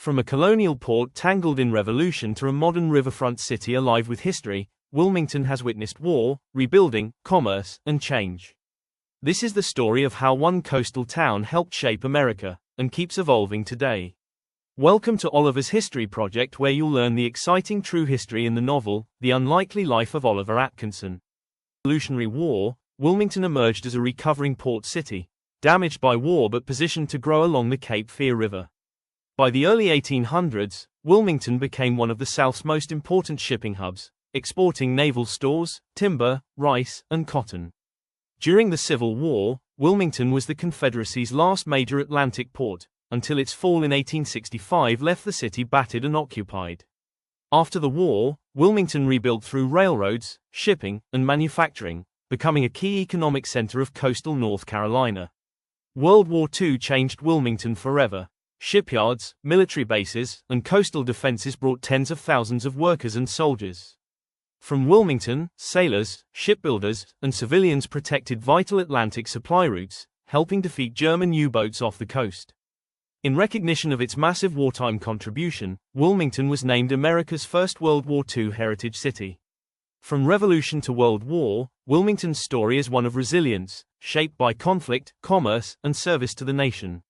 From a colonial port tangled in revolution to a modern riverfront city alive with history, Wilmington has witnessed war, rebuilding, commerce, and change. This is the story of how one coastal town helped shape America, and keeps evolving today. Welcome to Oliver's History Project, where you'll learn the exciting true history in the novel, The Unlikely Life of Oliver Atkinson. Revolutionary War, Wilmington emerged as a recovering port city, damaged by war but positioned to grow along the Cape Fear River. By the early 1800s, Wilmington became one of the South's most important shipping hubs, exporting naval stores, timber, rice, and cotton. During the Civil War, Wilmington was the Confederacy's last major Atlantic port, until its fall in 1865 left the city battered and occupied. After the war, Wilmington rebuilt through railroads, shipping, and manufacturing, becoming a key economic center of coastal North Carolina. World War II changed Wilmington forever. Shipyards, military bases, and coastal defenses brought tens of thousands of workers and soldiers. From Wilmington, sailors, shipbuilders, and civilians protected vital Atlantic supply routes, helping defeat German U-boats off the coast. In recognition of its massive wartime contribution, Wilmington was named America's first World War II heritage city. From Revolution to World War, Wilmington's story is one of resilience, shaped by conflict, commerce, and service to the nation.